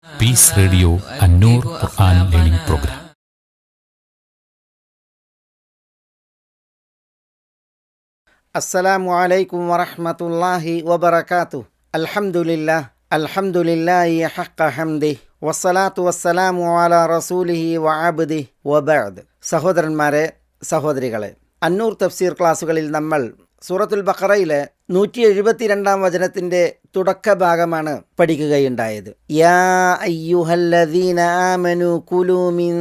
Piece radio അന്നൂർ ഖുർആൻ learning programme. അസ്സലാമു അലൈക്കും വറഹ്മത്തുള്ളാഹി വബറകാതുഹു. അൽഹംദുലില്ലാഹി ഹഖ്ക ഹംദിഹി വസ്സലാത്തു വസ്സലാമു അലാ റസൂലിഹി വഅബ്ദിഹി വബഅദ്. സഹോദരന്മാരെ, സഹോദരികളെ, അന്നൂർ തഫ്സീർ ക്ലാസ്സുകളിൽ നമ്മൾ സൂറത്തുൽ ബഖറയിലെ 172 വചനത്തിൻ്റെ തുടക്ക ഭാഗമാണ് പഠിക്കുകയുണ്ടായത്. യാ അയ്യുഹല്ലദീന ആമനു കുലൂ മിൻ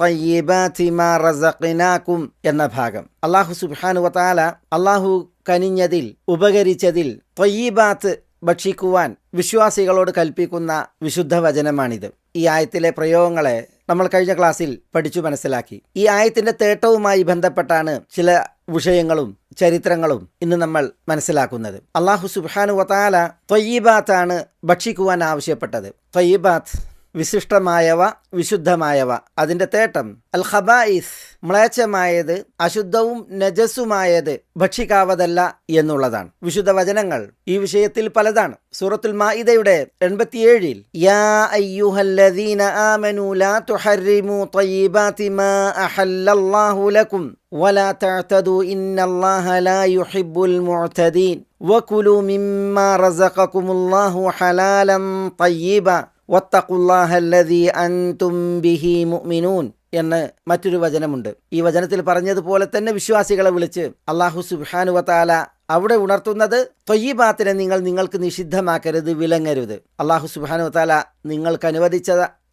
തയ്യിബാതി മാ റസഖ്നാകും എന്ന ഭാഗം. അല്ലാഹു സുബ്ഹാനഹു വ തആല അല്ലാഹു കനിഞ്ഞതിൽ, ഉപകരിച്ചതിൽ തയ്യിബാത്ത് ഭക്ഷിക്കുവാൻ വിശ്വാസികളോട് കൽപ്പിക്കുന്ന വിശുദ്ധ വചനമാണിത്. ഈ ആയത്തിലെ പ്രയോഗങ്ങളെ നമ്മൾ കഴിഞ്ഞ ക്ലാസ്സിൽ പഠിച്ചു മനസ്സിലാക്കി. ഈ ആയത്തിൻ്റെ തേട്ടവുമായി ബന്ധപ്പെട്ടാണ് ചില വിഷയങ്ങളും ചരിത്രങ്ങളും ഇന്ന് നമ്മൾ മനസ്സിലാക്കുന്നത്. അല്ലാഹു സുബ്ഹാനഹു വ തആല ത്വയ്യിബാത്താണ് ഭക്ഷിക്കുവാൻ ആവശ്യപ്പെട്ടത്. ത്വയ്യിബാത്ത് വിശിഷ്ടമായവ, വിശുദ്ധമായവ. അതിൻ്റെ തേട്ടം അൽ ഖബായിസ്, മ്ലേച്ഛമായത്, അശുദ്ധവും നജസുമായത് ഭക്ഷിക്കാവതല്ല എന്നുള്ളതാണ്. വിശുദ്ധ വചനങ്ങൾ ഈ വിഷയത്തിൽ പലതാണ്. സൂറത്തുൽ മാഇദയുടെ 87 യാ അയ്യുഹല്ലദീന ആമനു ലാ തുഹർരിമു ത്വയ്യിബാതി മാ അഹല്ലല്ലാഹു ലക്കും വലാ തഅ്തദു ഇന്നല്ലാഹ ലാ യുഹിബ്ബുൽ മുഅ്തദീൻ വകുലൂ മിമ്മാ റസഖകുമുല്ലാഹു ഹലാലൻ ത്വയ്യിബ വത്തഖുല്ലാഹല്ലദീ അൻതും ബിഹി മുഅ്മിനൂൻ എന്ന് മറ്റൊരു വചനമുണ്ട്. ഈ വചനത്തിൽ പറഞ്ഞതുപോലെ തന്നെ വിശ്വാസികളെ വിളിച്ച് അല്ലാഹു സുബ്ഹാനഹു വ തആല അവിടെ ഉണർത്തുന്നത് ത്വയ്യിബാത്തിനെ നിങ്ങൾക്ക് നിഷിദ്ധമാക്കരുത്, വിലങ്ങരുത്. അല്ലാഹു സുബ്ഹാനഹു വ തആല നിങ്ങൾക്ക് അനുവദിച്ച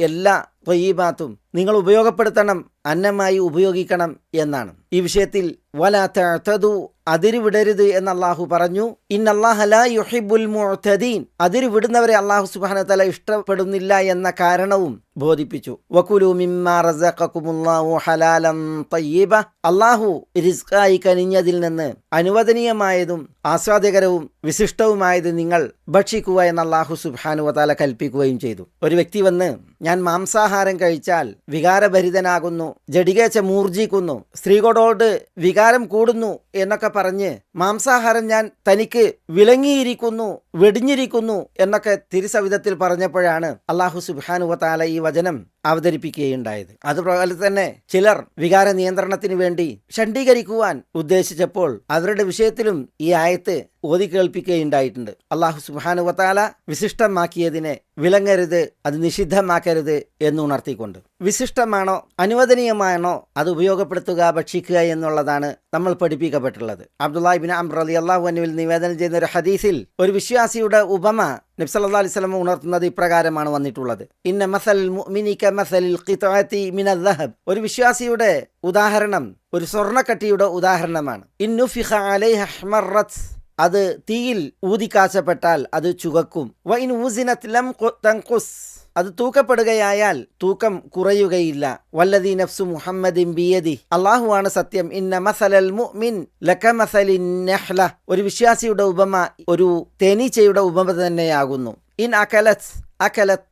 എല്ലാ ത്വയ്യിബാത്തും നിങ്ങൾ ഉപയോഗപ്പെടുത്തണം, അന്നമായി ഉപയോഗിക്കണം എന്നാണ്. ഈ വിഷയത്തിൽ വലാ തഅ്തദു, അതിരുവിടരുത് എന്ന് അല്ലാഹു പറഞ്ഞു. ഇന്നല്ലാഹ ലാ യുഹിബ്ബുൽ മുഅ്തദീൻ, അതിരുവിടുന്നവരെ അല്ലാഹു സുബ്ഹാനഹു വ തആല ഇഷ്ടപ്പെടുന്നില്ല എന്ന കാരണവും ബോധിപ്പിച്ചു. വകുലൂ മിമ്മാ റസഖകുമുല്ലാഹു ഹലാലൻ ത്വയ്യിബ, അല്ലാഹു റിസ്ഖായി കനിഞ്ഞതിൽ നിന്ന് അനുവദനീയമായതും ആസ്വാദ്യകരവും വിശിഷ്ടവുമായത് നിങ്ങൾ ഭക്ഷിക്കുക എന്ന് അല്ലാഹു സുബ്ഹാനഹു വ തആല കൽപ്പിക്കുകയും ചെയ്തു. ഒരു വ്യക്തി വന്ന് ഞാൻ മാംസാഹാരം കഴിച്ചാൽ വികാരഭരിതനാകുന്നു, ജഡികേച്ഛ മൂർജിക്കുന്നു, സ്ത്രീകളോട് വികാരം കൂടുന്നു എന്നൊക്കെ പറഞ്ഞ് മാംസാഹാരം ഞാൻ തനിക്ക് വിലങ്ങിയിരിക്കുന്നു, വെടിഞ്ഞിരിക്കുന്നു എന്നൊക്കെ തിരുസവിധത്തിൽ പറഞ്ഞപ്പോഴാണ് അല്ലാഹു സുബ്ഹാനഹു വ തആല ഈ വചനം അവതരിപ്പിക്കുകയുണ്ടായത്. അതുപോലെ തന്നെ ചിലർ വികാര നിയന്ത്രണത്തിന് വേണ്ടി ഷണ്ഡീകരിക്കുവാൻ ഉദ്ദേശിച്ചപ്പോൾ അവരുടെ വിഷയത്തിലും ഈ ആയത്ത് ഓതി കേൾപ്പിക്കുകയുണ്ടായിട്ടുണ്ട്. അല്ലാഹു സുബ്ഹാനഹു വ തആല വിശിഷ്ടമാക്കിയതിനെ വിലങ്ങരുത്, അത് നിഷിദ്ധമാക്കരുത് എന്നുണർത്തിക്കൊണ്ട് വിശിഷ്ടമാണോ അനുവദനീയമാണോ അത് ഉപയോഗപ്പെടുത്തുക, ഭക്ഷിക്കുക എന്നുള്ളതാണ് നമ്മൾ പഠിപ്പിക്കപ്പെട്ടുള്ളത്. അബ്ദുല്ലാഹി ഇബ്നു അംർ റളിയല്ലാഹു അൻഹുവിൽ നിവേദനം ചെയ്യുന്ന ഒരു ഹദീസിൽ ഒരു വിശ്വാസിയുടെ ഉപമ നബി സല്ലല്ലാഹു അലൈഹി വസല്ലം ഉണർത്തുന്നത് ഇപ്രകാരമാണ് വന്നിട്ടുള്ളത്. ഇന്ന മസലുൽ മുഅ്മിനി കമസലിൽ ഖിത്അതി മിനൽ ദഹബ്, ഒരു വിശ്വാസിയുടെ ഉദാഹരണം ഒരു സ്വർണ്ണക്കട്ടിയുടെ ഉദാഹരണമാണ്. ഇന്നുഫിഖ അലൈഹ ഹ്മറത്, അത് തീയിൽ ഊതിക്കാച്ചപ്പെട്ടാൽ അത് ചുവക്കും. വ ഇൻ വുസിനത് ലം തൻഖുസ്, അത് തൂക്കപ്പെടുകയായാൽ തൂക്കം കുറയുകയില്ല. വല്ലദീ നഫ്സു മുഹമ്മദിൻ ബിയദി, അല്ലാഹുവാണ് സത്യം. ഇന്ന മസലൽ മുഅ്മിൻ ലകമസലിൻ നഹ്ല, ഒരു വിശ്വാസിയുടെ ഉപമ ഒരു തേനീച്ചയുടെ ഉപമ തന്നെയാകുന്നു. ഇൻ അകലത്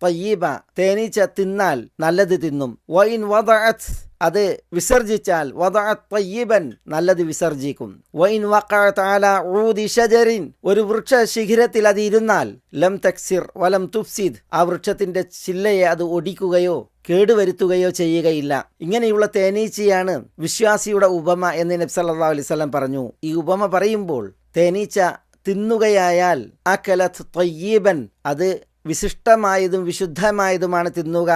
ത്വയ്യിബ, തേനീച്ച തിന്നാൽ നല്ലത് തിന്നും. വ ഇൻ വദഅത്, അത് വിസർജിച്ചാൽ വദഅത് ത്വയ്യിബൻ, നല്ലത് വിസർജിക്കും. വ ഇൻ വഖഅത് അലാ ഊദി ഷജറിൻ, ഒരു വൃക്ഷ ശിഖരത്തിൽ അത് ഇരുന്നാൽ ലം തക്സിർ വലം തുഫ്സിദ്, ആ വൃക്ഷത്തിന്റെ ചില്ലയെ അത് ഒടിക്കുകയോ കേടുവരുത്തുകയോ ചെയ്യുകയില്ല. ഇങ്ങനെയുള്ള തേനീച്ചയാണ് വിശ്വാസിയുടെ ഉപമ എന്ന് നബി സല്ലല്ലാഹു അലൈഹി വസല്ലം പറഞ്ഞു. ഈ ഉപമ പറയുമ്പോൾ തേനീച്ച തിന്നുകയായാൽ അകലത് ത്വയ്യിബൻ, അത് വിശിഷ്ടമായതും വിശുദ്ധമായതുമാണ് തിന്നുക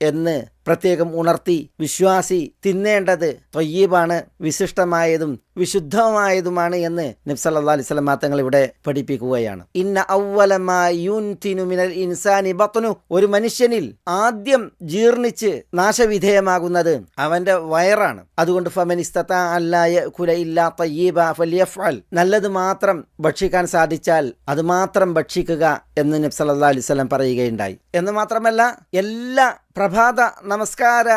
എന്ന് പ്രത്യേകം ഉണർത്തി. വിശ്വാസി തിന്നേണ്ടത് ത്വയ്യിബാണ്, വിശിഷ്ടമായതും വിശുദ്ധമായതുമാണ് എന്ന് നബി സല്ലല്ലാഹു അലൈഹി വസല്ലം തങ്ങൾ ഇവിടെ പഠിപ്പിക്കുകയാണ്. ഇന്ന അവ്വല മാ യുൻതിനു മിനൽ ഇൻസാനി ബത്നു, ഒരു മനുഷ്യനിൽ ആദ്യം ജീർണിച്ച് നാശവിധേയമാകുന്നത് അവന്റെ വയറാണ്. അതുകൊണ്ട് ഫമൻ ഇസ്തതാഅ അല്ലാ യഅകുല ഇല്ലാ ത്വയ്യിബ ഫല്യഫ്അൽ, നല്ലത് മാത്രം ഭക്ഷിക്കാൻ സാധിച്ചാൽ അത് മാത്രം ഭക്ഷിക്കുക എന്ന് നബി സല്ലല്ലാഹു അലൈഹി വസല്ലം പറയുകയുണ്ടായി. എന്ന് മാത്രമല്ല എല്ലാ പ്രഭാത നമസ്കാര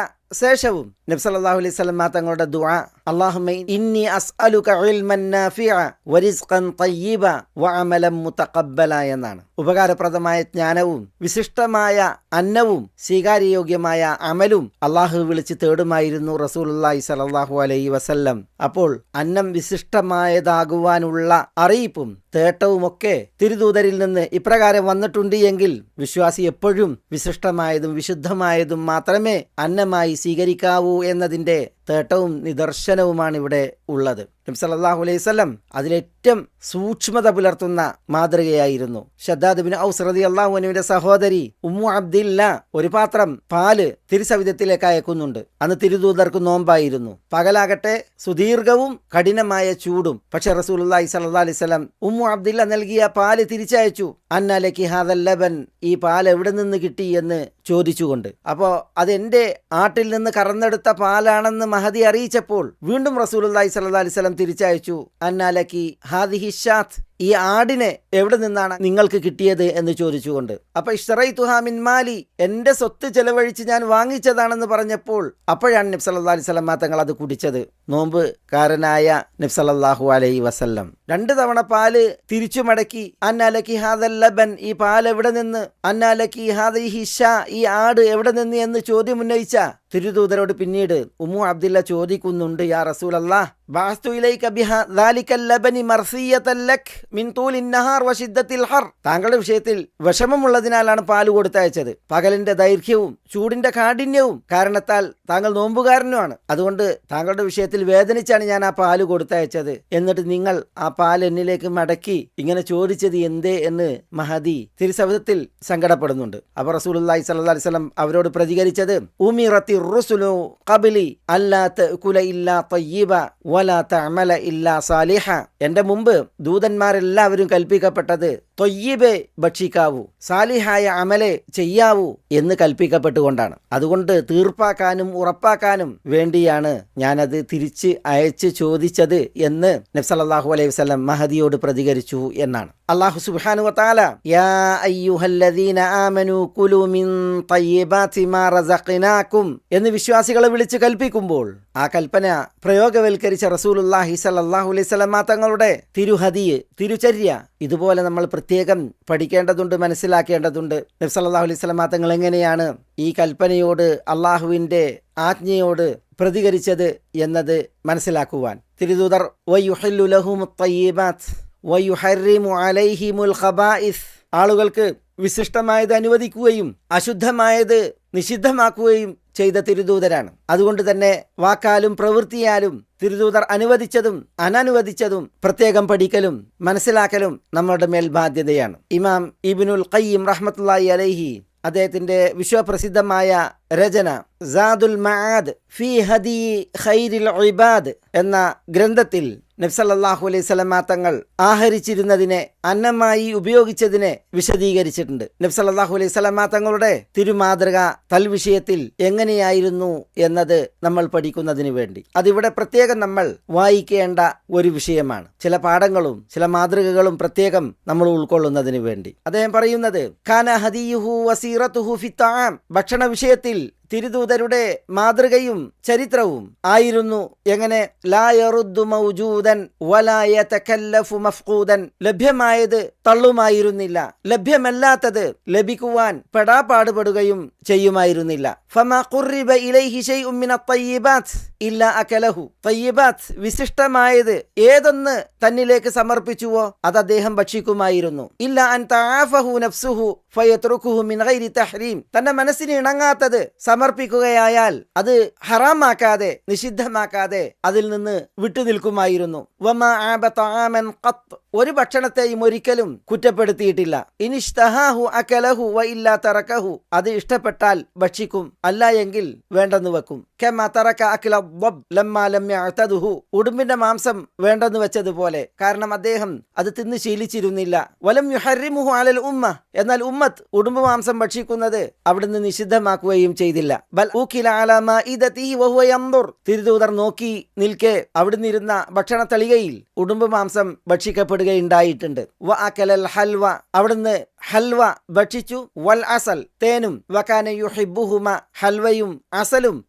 ശേഷവും നബി സല്ലല്ലാഹു അലൈഹി വസല്ലം തങ്ങളുടെ ദുആ അല്ലാഹുമ്മ ഇന്നി അസ്അലുക ഇൽമൻ നാഫിഅ വറിസ്ഖൻ തയ്യിബ വഅമലൻ മുതഖബ്ബല എന്നാണ്. ഉപകാരപ്രദമായ ജ്ഞാനവും വിശിഷ്ടമായ അന്നവും സ്വീകാര്യയോഗ്യമായ അമലും അള്ളാഹു വിളിച്ച് തേടുമായിരുന്നു റസൂലുള്ളാഹി സ്വല്ലല്ലാഹു അലൈഹി വസല്ലം. അപ്പോൾ അന്നം വിശിഷ്ടമായതാകുവാനുള്ള അറിയിപ്പും തേട്ടവുമൊക്കെ തിരുദൂതരിൽ നിന്ന് ഇപ്രകാരം വന്നിട്ടുണ്ട് എങ്കിൽ വിശ്വാസി എപ്പോഴും വിശിഷ്ടമായതും വിശുദ്ധമായതും മാത്രമേ അന്നമായി സ്വീകരിക്കാവൂ എന്നതിൻ്റെ തേട്ടവും നിദർശനവുമാണ് ഇവിടെ ഉള്ളത്. നബി സല്ലല്ലാഹു അലൈഹി വസല്ലം അതിലേറ്റവും സൂക്ഷ്മത പുലർത്തുന്ന മാതൃകയായിരുന്നു. ശദ്ദാദ് ബിൻ ഔസ് റളിയല്ലാഹു അൻഹുവിന്റെ സഹോദരി ഉമ്മു അബ്ദില്ല ഒരു പാത്രം പാല് തിരുസവിധത്തിലേക്ക് അയക്കുന്നുണ്ട്. അന്ന് തിരുദൂതർക്ക് നോമ്പായിരുന്നു. പകലാകട്ടെ സുദീർഘവും കഠിനമായ ചൂടും. പക്ഷെ റസൂലുള്ളാഹി സ്വല്ലല്ലാഹു അലൈഹി വസല്ലം ഉമ്മു അബ്ദില്ല നൽകിയ പാല് തിരിച്ചയച്ചു. അന്നലക്കി ഹാദൽ ലബൻ, ഈ പാൽ എവിടെ നിന്ന് കിട്ടി എന്ന് ചോദിച്ചുകൊണ്ട്. അപ്പോൾ അതെന്റെ ആട്ടിൽ നിന്ന് കറന്നെടുത്ത പാലാണെന്ന് മഹദി അറിയിച്ചപ്പോൾ വീണ്ടും റസൂലുള്ളാഹി സ്വല്ലല്ലാഹു അലൈഹി വസല്ലം തിരിച്ചയച്ചു. അന്നലക്കി ഹാദിഹി ഷാത്ത്, ഈ ആടിനെ എവിടെ നിന്നാണ് നിങ്ങൾക്ക് കിട്ടിയത് എന്ന് ചോദിച്ചുകൊണ്ട്. അപ്പൊ ഇഷ്തറൈതുഹാ മിൻ മാലി, എന്റെ സ്വത്ത് ചെലവഴിച്ച് ഞാൻ വാങ്ങിച്ചതാണെന്ന് പറഞ്ഞപ്പോൾ അപ്പോഴാണ് നബി സല്ലല്ലാഹു അലൈഹി വസല്ലം തങ്ങൾ അത് കുടിച്ചത്. നോമ്പുകാരനായ നബി സല്ലല്ലാഹു അലൈഹി വസല്ലം 2 തവണ പാല് തിരിച്ചു മടക്കി. അന്നലക്കി ഹാദൽ ലബൻ, ഈ പാൽ എവിടെ നിന്ന്? അന്നലക്കി ഹാദിഹി ഷാ, ഈ ആട് എവിടെ നിന്ന് എന്ന് ചോദ്യം ഉന്നയിച്ച തിരുദൂതരോട് പിന്നീട് ഉമ്മു അബ്ദില്ല ചോദിക്കുന്നുണ്ട്, യാ റസൂലല്ലാഹ് ബഅസ്തു ഇലൈക ബിഹാ ദാലികൽ ലബനി മർസിയതൻ ലക് മിൻ തൂലിൻ നഹാർ വശിദ്ദത്തിൽ ഹർ. താങ്കളുടെ വിഷയത്തിൽ വിഷമമുള്ളതിനാലാണ് പാല് കൊടുത്തയച്ചത്. പകലിന്റെ ദൈർഘ്യവും ചൂടിന്റെ കാഠിന്യവും കാരണത്താൽ താങ്കൾ നോമ്പുകാരനുമാണ്. അതുകൊണ്ട് താങ്കളുടെ വിഷയത്തിൽ വേദനിച്ചാണ് ഞാൻ ആ പാല് കൊടുത്തയച്ചത്. എന്നിട്ട് നിങ്ങൾ ആ പാൽ എന്നിലേക്ക് മടക്കി ഇങ്ങനെ ചോദിച്ചത് എന്തേ എന്ന് മഹദി തിരുസവിധത്തിൽ സങ്കടപ്പെടുന്നുണ്ട്. അപ്പോൾ റസൂലുള്ളാഹി സ്വല്ലല്ലാഹു അലൈഹി വസല്ലം അവരോട് പ്രതികരിച്ചത്, ഉമിറത്തി റുസുലു ഖബ്ലി അല്ലാ തഅകുല ഇല്ലാ തയ്യിബ വലാ തഅമല ഇല്ലാ സാലിഹ. എന്റെ മുമ്പ് ദൂതന്മാരെല്ലാവരും കൽപ്പിക്കപ്പെട്ടത് തൊയ്യിബെ ഭക്ഷിക്കാവൂ, സാലിഹായ അമലെ ചെയ്യാവൂ എന്ന് കൽപ്പിക്കപ്പെട്ടുകൊണ്ടാണ്. അതുകൊണ്ട് തീർപ്പാക്കാനും ഉറപ്പാക്കാനും വേണ്ടിയാണ് ഞാനത് തിരിച്ച് അയച്ച് ചോദിച്ചത് എന്ന് നബി സല്ലല്ലാഹു അലൈഹി വസല്ലം മഹദിയോട് പ്രതികരിച്ചു എന്നാണ്. അല്ലാഹു സുബ്ഹാനഹു വ തആല യാ അയ്യുഹല്ലദീന ആമനൂ കുലൂ മിൻ തയ്യിബാതി മാ റസഖ്നാകും എന്ന് വിശ്വാസികളെ വിളിച്ച് കൽപ്പിക്കുമ്പോൾ ആ കൽപ്പന പ്രയോഗവൽക്കരിച്ച റസൂലുള്ളാഹി സ്വല്ലല്ലാഹു അലൈഹി വസല്ലം തങ്ങളുടെ തിരുഹദിയ്, തിരുചര്യ ഇതുപോലെ നമ്മൾ പ്രത്യേകം പഠിക്കേണ്ടതുണ്ട്, മനസ്സിലാക്കേണ്ടതുണ്ട്. നബി സല്ലല്ലാഹു അലൈഹി വസല്ലം തങ്ങൾ എങ്ങനെയാണ് ഈ കൽപ്പനയോട്, അള്ളാഹുവിൻ്റെ ആജ്ഞയോട് പ്രതികരിച്ചത് എന്നത് മനസ്സിലാക്കുവാൻ. തിരുദൂതർ വയുഹില്ലു ലഹുമുത് തയ്യിബാത്ത് വയുഹർരിമു അലൈഹിമുൽ ഖബായിസ്, ആളുകൾക്ക് വിശിഷ്ടമായത് അനുവദിക്കുകയും അശുദ്ധമായത് നിഷിദ്ധമാക്കുകയും ചെയ്ത തിരുദൂതരാണ്. അതുകൊണ്ട് തന്നെ വാക്കാലും പ്രവൃത്തിയാലും തിരുദൂതർ അനുവദിച്ചതും അനനുവദിച്ചതും പ്രത്യേകം പഠിക്കലും മനസ്സിലാക്കലും നമ്മളുടെ മേൽ ബാധ്യതയാണ്. ഇമാം ഇബ്നുൽ ഖയ്യിം റഹ്മത്തുള്ളാഹി അലൈഹി അദ്ദേഹത്തിന്റെ വിശ്വപ്രസിദ്ധമായ രചന സാദുൽ മആദ് ഫീ ഹദി ഖൈരിൽ ഇബാദ് എന്ന ഗ്രന്ഥത്തിൽ നബി സല്ലല്ലാഹു അലൈഹി വസല്ലം തങ്ങൾ ആഹരിച്ചിരുന്നതിനെ, അന്നമായി ഉപയോഗിച്ചതിനെ വിശദീകരിച്ചിട്ടുണ്ട്. നബി സല്ലല്ലാഹു അലൈഹി വസല്ലം തങ്ങളുടെ തിരുമാതൃക തൽവിഷയത്തിൽ എങ്ങനെയായിരുന്നു എന്നത് നമ്മൾ പഠിക്കുന്നതിന് വേണ്ടി അതിവിടെ പ്രത്യേകം നമ്മൾ വായിക്കേണ്ട ഒരു വിഷയമാണ്. ചില പാഠങ്ങളും ചില മാതൃകകളും പ്രത്യേകം നമ്മൾ ഉൾക്കൊള്ളുന്നതിന് വേണ്ടി അദ്ദേഹം പറയുന്നത്, കാന ഹദിയുഹു വസീറത്തുഹു ഫി തആം, ഭക്ഷണ വിഷയത്തിൽ തിരുദൂതരുടെ മാതൃകയും ചരിത്രവും ആയിരുന്നു എങ്ങനെ? ലാ യറുദ്ദു മൗജൂദൻ വലാ യതകല്ലഫു മഫ്ഖൂദൻ, ലഭ്യമായത് തള്ളുമായിരുന്നില്ല, ലഭ്യമല്ലാത്തത് ലഭിക്കുവാൻ പെടാപാടുപെടുകയും ചെയ്യുമായിരുന്നില്ല. ഫമാ ഖുർരിബ ഇലൈഹി ശൈഉൻ മിനത് തയ്യിബാത്ത് ഇല്ലാ അകലഹു, തയ്യിബാത്ത് വിശിഷ്ടമായത് ഏതൊന്ന് തന്നിലേക്ക് സമർപ്പിച്ചുവോ അത് അദ്ദേഹം ഭക്ഷിക്കുമായിരുന്നു. ഇല്ലാ അൻ തആഫഹു നഫ്സുഹു ഫയത്റുകുഹു മിൻ ഗൈരി തഹ്രീം, തന്റെ മനസ്സിന് ഇണങ്ങാത്തത് സമർപ്പിക്കുകയായാൽ അത് ഹറാമാക്കാതെ നിഷിദ്ധമാക്കാതെ അതിൽ നിന്ന് വിട്ടുനിൽക്കുമായിരുന്നു. വമാ ആബ തആമൻ ഖത്ത്, ഒരു ഭക്ഷണത്തെയും ഒരിക്കലും കുറ്റപ്പെടുത്തിയിട്ടില്ല. ഇനിഷ്തഹാഹു അകലഹു വ ഇല്ലാ തറകഹു, അത് ഇഷ്ടപ്പെട്ടാൽ ഭക്ഷിക്കും, അല്ല എങ്കിൽ വേണ്ടെന്ന് വെക്കും. കമാ തറക അക്ല ദബ് ലമ്മാ ലം യഅതദുഹു, ഉടുമ്പിന്റെ മാംസം വേണ്ടെന്ന് വെച്ചതുപോലെ, കാരണം അദ്ദേഹം അത് തിന്ന് ശീലിച്ചിരുന്നില്ല. വലം യുഹർരിമുഹു അലൽ ഉമ്മ, എന്നാൽ ഉമ്മത്ത് ഉടുമ്പ് മാംസം ഭക്ഷിക്കുന്നത് അവിടുന്ന് നിഷിദ്ധമാക്കുകയും ചെയ്തില്ല. ബൽ ഉകില അലാ മാഇദതിഹി വഹുവ യൻദുർ, തിരുദൂതർ നോക്കി നിൽക്കെ അവിടുന്ന് ഇരുന്ന ഭക്ഷണ തളികയിൽ ഉടുമ്പ് മാംസം ഭക്ഷിക്കപ്പെടുകയുണ്ടായിട്ടുണ്ട്. വ അകലൽ ഹൽവ, അവിടുന്ന് ഹൽവ ഭക്ഷിച്ചു, വൽ അസൽ തേനും, വകാന യുഹിബ്ബുഹുമ ഹൽവയും അസലും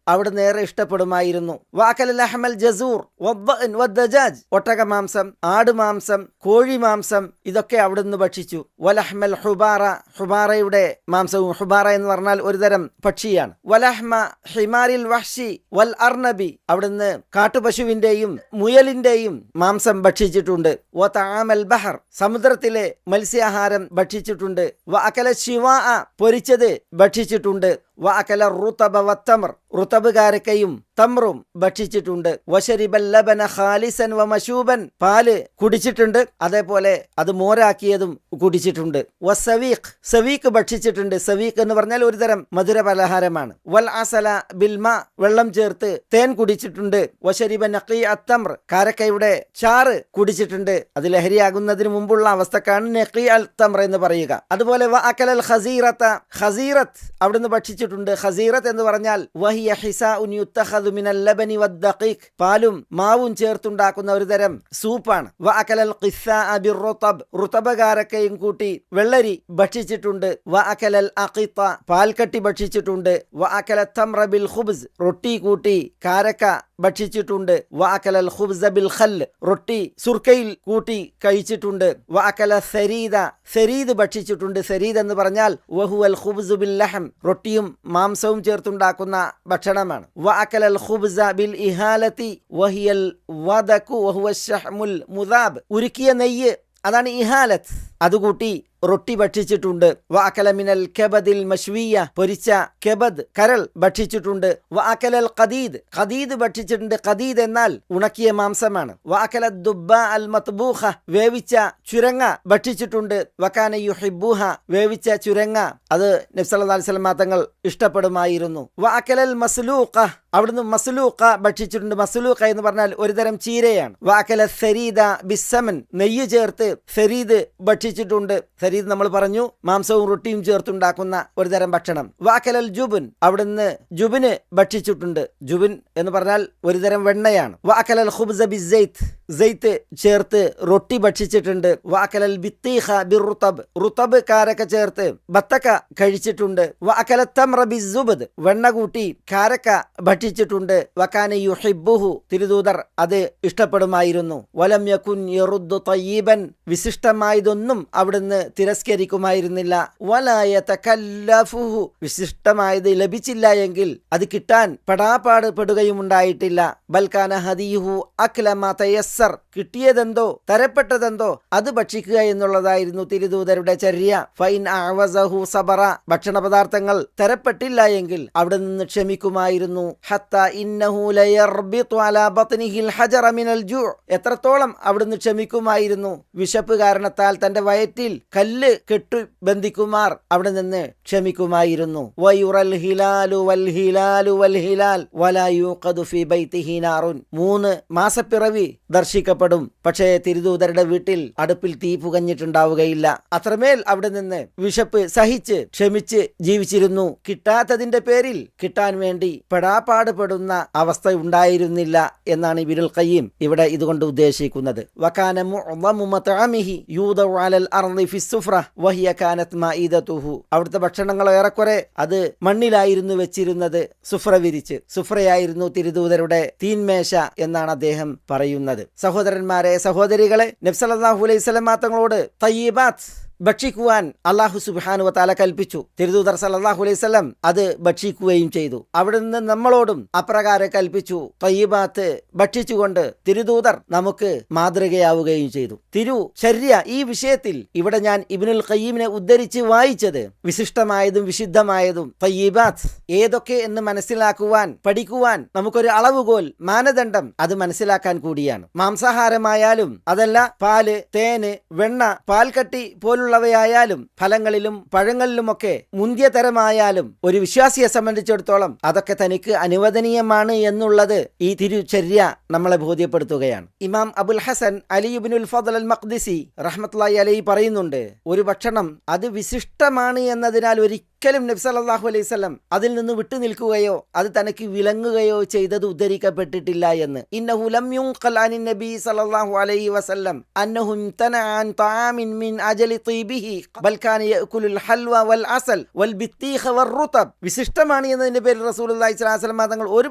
അവിടുന്ന് ഏറെ ഇഷ്ടപ്പെടുമായിരുന്നു. വഅകല ലഹ്മൽ ജസൂർ വദ്ദഅൻ വദ്ദജാജ് ഒട്ടകമാംസം, ആടുമാംസം, കോഴിമാംസം ഇതൊക്കെ അവിടുന്ന് ഭക്ഷിച്ചു. വലഹ്മൽ ഹുബാറ ഹുബാറയുടെ മാംസവും, ഹുബാറ എന്ന് പറഞ്ഞാൽ ഒരുതരം പക്ഷിയാണ്. വലഹ്മ ഹിമാരിൽ വഹ്ഷി വൽ അർനബി അവിടുന്ന് കാട്ടുപശുവിന്റെയും മുയലിന്റെയും മാംസം ഭക്ഷിച്ചിട്ടുണ്ട്. വതആമൽ ബഹർ സമുദ്രത്തിലെ മത്സ്യാഹാരം ഭക്ഷിച്ചിട്ടുണ്ട്. വഅകല ശിവാഅ പൊരിച്ചത് ഭക്ഷിച്ചിട്ടുണ്ട്. വഅകല റുതബ വത്തമർ റുതബ് കാരക്കയും തമ്രും ഭക്ഷിച്ചിട്ടുണ്ട്. വശരിബൽ ലബന ഖാലിസൻ വമശൂബൻ പാല് കുടിച്ചിട്ടുണ്ട്, അതേപോലെ അത് മോരാക്കിയതും കുടിച്ചിട്ടുണ്ട്. വസവീഖ് സവീഖ് ഭക്ഷിച്ചിട്ടുണ്ട്. സവീഖ് എന്ന് പറഞ്ഞാൽ ഒരുതരം മധുര പലഹാരമാണ്. വൽ അസല ബിൽമ വെള്ളം ചേർത്ത് തേൻ കുടിച്ചിട്ടുണ്ട്. വശരിബ നഖി അത്തമ്ര കാരക്കയുടെ ചാറ് കുടിച്ചിട്ടുണ്ട്. അത് ലഹരിയാകുന്നതിന് മുമ്പുള്ള അവസ്ഥക്കാണ് നഖി അൽ തമ്ര എന്ന് പറയുക. അതുപോലെ വഅകലൽ ഖസീറത ഖസീറത്ത് അവിടുന്ന് ഭക്ഷിച്ചിട്ടുണ്ട്. ഖസീറത്ത് എന്ന് പറഞ്ഞാൽ വഹിയ ഹിസാഉൻ യുത്തഖദു മിനൽ ലബനി വദ്ദഖീഖ് പാലും മാവും ചേർത്തുണ്ടാക്കുന്ന ഒരു തരം സൂപ്പാണ്. വഅകലൽ ഖിസ്സാഅ ബിർറുതബ് റുതബ കാരക്കയും കൂട്ടി വെള്ളരി ഭക്ഷിച്ചിട്ടുണ്ട്. വഅകലൽ അഖിത പാൽക്കട്ടി ഭക്ഷിച്ചിട്ടുണ്ട്. വഅകല തംറ ബിൽ ഖുബ്സ് റൊട്ടി കൂട്ടി കാരക്ക ഭക്ഷിച്ചിട്ടുണ്ട്. വഅകലൽ ഖുബ്സ ബിൽ ഖൽ റൊട്ടി സുർക്കയിൽ കൂട്ടി കഴിച്ചിട്ടുണ്ട്. വഅകല സരീദ സരീദ് ഭക്ഷിച്ചിട്ടുണ്ട്. സരീദ് എന്ന് പറഞ്ഞാൽ വഹുവൽ ഖുബ്സു ബിൽ ലഹം റൊട്ടിയും മാംസവും ചേർത്തുണ്ടാക്കുന്ന ഭക്ഷണമാണ്. വഅകലൽ ഖുബ്സ ബിൽ ഇഹാലതി വഹിയൽ വദകു വഹുവ ശഹ്മുൽ മുദാബ് ഉരുക്കിയ നെയ്യ് അതാണ് ഇഹാലത്ത്, അതുകൂട്ടി റൊട്ടി ഭക്ഷിച്ചിട്ടുണ്ട്. വഅകല മിനൽ കബദിൽ മശ്വിയ പൊരിച്ച കബദ് കരൾ ഭക്ഷിച്ചിട്ടുണ്ട്. വഅകലൽ ഖദീദ് ഖദീദ് ഭക്ഷിച്ചിട്ടുണ്ട്. ഖദീദ് എന്നാൽ ഉണക്കിയ മാംസമാണ്. വഅകല ദുബ്ബ അൽ മത്ബൂഖ വേവിച്ച ചുരങ്ങ ഭക്ഷിച്ചിട്ടുണ്ട്. വകാന യുഹിബ്ബുഹ വേവിച്ച ചുരങ്ങ അത് നബി സല്ലല്ലാഹു അലൈഹി വസല്ലം തങ്ങൾ ഇഷ്ടപ്പെടുമായിരുന്നു. വഅകലൽ മസ്ലൂഖ അവിടുന്ന് മസ്ലൂഖ ഭക്ഷിച്ചിട്ടുണ്ട്. മസ്ലൂഖ എന്ന് പറഞ്ഞാൽ ഒരുതരം ചീരയാണ്. വഅകല സരീദ ബിസ്സമൻ നെയ്യ് ചേർത്ത് സരീദ് ഭക്ഷിച്ചിട്ടുണ്ട്. സരീദ് നമ്മൾ പറഞ്ഞു മാംസവും റൊട്ടിയും ചേർത്തുണ്ടാക്കുന്ന ഒരുതരം ഭക്ഷണം. വഅകലൽ ജുബൻ അവിടുന്ന് ജുബിന് ഭക്ഷിച്ചിട്ടുണ്ട്. ജുബിൻ എന്ന് പറഞ്ഞാൽ ഒരുതരം വെണ്ണയാണ്. വഅകലൽ ഖുബ്സ ബിസ്സൈത്ത് സൈത്ത് ചേർത്ത് റൊട്ടി ഭക്ഷിച്ചിട്ടുണ്ട്. വഅകലൽ ബിത്തീഖ ബിർറുതബ് റുതബ് കാരക്ക ചേർത്ത് ബത്തക്ക കഴിച്ചിട്ടുണ്ട്. വഅകല തംറ ബിസ്സുബ്ദ് വെണ്ണ കൂട്ടി കാരക്ക ഭക്ഷിച്ചിട്ടുണ്ട്. വകാന യുഹിബ്ബുഹു തിരുദൂതർ അത് ഇഷ്ടപ്പെടുമായിരുന്നു. വലം യകുൻ യറുദ്ദു തയ്യിബൻ വിശിഷ്ടമായതൊന്നും അവിടുന്ന് തിരസ്കരിക്കുമായിരുന്നില്ല. വലാ യതകല്ലഫുഹു വിശിഷ്ടമായത് ലഭിച്ചില്ല എങ്കിൽ അത് കിട്ടാൻ പെടാപ്പാട് പെടുകയും ഉണ്ടായിട്ടില്ല. ബൽകാന ഹദിയുഹു അക്ല മാ തയസ്സർ കിട്ടിയതെന്തോ തരപ്പെട്ടതെന്തോ അത് ഭക്ഷിക്കുക എന്നുള്ളതായിരുന്നു തിരുദൂതരുടെ ചര്യ. ഫൈൻ അഅവസഹു സബറ ഭക്ഷണ പദാർത്ഥങ്ങൾ തരപ്പെട്ടില്ല എങ്കിൽ അവിടെ നിന്ന് ക്ഷമിക്കുമായിരുന്നു. ഹത്താ ഇന്നഹു ലയർബിതു അലാ ബത്നിഹിൽ ഹജറ മിനൽ ജൂ എത്രത്തോളം അവിടുന്ന് ക്ഷമിക്കുമായിരുന്നു. വിശപ്പ് കാരണത്താൽ തന്റെ വയറ്റിൽ കല്ല് കെട്ടു ബന്ധിക്കുമാർ അവിടെ നിന്ന് ക്ഷമിക്കുമായിരുന്നു. വയുറൽ ഹിലാലു വൽ ഹിലാലു വൽ ഹിലാൽ വലാ യൂഖദു ഫീ ബൈതിഹി നാറുൻ 3 മാസപ്പിറവി ദർശിക്കപ്പെടും. പക്ഷേ തിരുദൂതരുടെ വീട്ടിൽ അടുപ്പിൽ തീ പുകഞ്ഞിട്ടുണ്ടാവുകയില്ല. അത്രമേൽ അവിടെ നിന്ന് വിശപ്പ് സഹിച്ച് ക്ഷമിച്ച് ജീവിച്ചിരുന്നു. കിട്ടാത്തതിന്റെ പേരിൽ കിട്ടാൻ വേണ്ടി പെടാപ്പാടുപെടുന്ന അവസ്ഥ ഉണ്ടായിരുന്നില്ല എന്നാണ് ഇബ്നുൽ ഖയ്യിം ഇവിടെ ഇതുകൊണ്ട് ഉദ്ദേശിക്കുന്നത്. വകാന മുഅ്ളമു മത്അമിഹി യൂദഉ അലൽ അർളി ഫിസ്സുഫ്ര വഹിയ കാനത് മഈദതുഹു അവിടുത്തെ ഭക്ഷണങ്ങൾ ഏറെക്കുറെ അത് മണ്ണിലായിരുന്നു വെച്ചിരുന്നത്. സുഫ്ര വിരിച്ച് സുഫ്രയായിരുന്നു തിരുദൂതരുടെ തീൻമേശ എന്നാണ് അദ്ദേഹം പറയുന്നത്. സഹോദരന്മാരെ സഹോദരികളെ നബി സല്ലല്ലാഹു അലൈഹി വസല്ലം തങ്ങളോട് തയ്യിബാത്ത് ഭക്ഷിക്കുവാൻ അല്ലാഹു സുബ്ഹാനഹു വ തആല കൽപ്പിച്ചു. തിരുദൂതർ സല്ലല്ലാഹു അലൈഹി വസല്ലം അത് ഭക്ഷിക്കുകയും ചെയ്തു. അവിടെ നിന്ന് നമ്മളോടും അപ്രകാരം കൽപ്പിച്ചു. തയ്യിബാത്ത് ഭക്ഷിച്ചുകൊണ്ട് തിരുദൂതർ നമുക്ക് മാതൃകയാവുകയും ചെയ്തു. തിരുചര്യ ഈ വിഷയത്തിൽ ഇവിടെ ഞാൻ ഇബ്നുൽ ഖയ്യിമിനെ ഉദ്ധരിച്ച് വായിച്ചത് വിശിഷ്ടമായതും വിശുദ്ധമായതും തയ്യിബാത്ത് ഏതൊക്കെ എന്ന് മനസ്സിലാക്കുവാൻ പഠിക്കുവാൻ നമുക്കൊരു അളവുകോൽ മാനദണ്ഡം അത് മനസ്സിലാക്കാൻ കൂടിയാണ്. മാംസാഹാരമായാലും അതല്ല പാല് തേന് വെണ്ണ പാൽക്കട്ടി പോലുള്ളവയായാലും ഫലങ്ങളിലും പഴങ്ങളിലുമൊക്കെ മുന്തിയ തരമായാലും ഒരു വിശ്വാസിയെ സംബന്ധിച്ചിടത്തോളം അതൊക്കെ തനിക്ക് അനുവദനീയമാണ് എന്നുള്ളത് ഈ തിരുചര്യ നമ്മളെ ബോധ്യപ്പെടുത്തുകയാണ്. ഇമാം അബുൽ ഹസൻ അലി ഇബ്നുൽ ഫദ്ൽ അൽ മഖ്ദിസി റഹ്മത്തുള്ളാഹി അലൈഹി പറയുന്നുണ്ട്, ഒരു ഭക്ഷണം അത് വിശിഷ്ടമാണ് എന്നതിനാൽ ഒരിക്കലും ഒരിക്കലും നബി സല്ലല്ലാഹു അലൈഹി വസല്ലം അതിൽ നിന്ന് വിട്ടു നിൽക്കുകയോ അത് തനിക്ക് വിലങ്ങുകയോ ചെയ്തത് ഉദ്ധരിക്കപ്പെട്ടിട്ടില്ല എന്ന്. ഇന്നഹു ലം യുൻഖൽ അനിൻ നബി സല്ലല്ലാഹു അലൈഹി വസല്ലം അന്നഹു ഇംതനഅ അൻ തആമിൻ മിൻ അജലി തീബിഹി ബൽ കാന യഅകുലുൽ ഹൽവ വൽ അസൽ വൽ ബിത്തീഖ വർ റുതബ്. വിശിഷ്ടമാണ് എന്നതിന്റെ പേരിൽ റസൂലുള്ളാഹി സ്വല്ലല്ലാഹു അലൈഹി വസല്ലം തങ്ങൾ ഒരു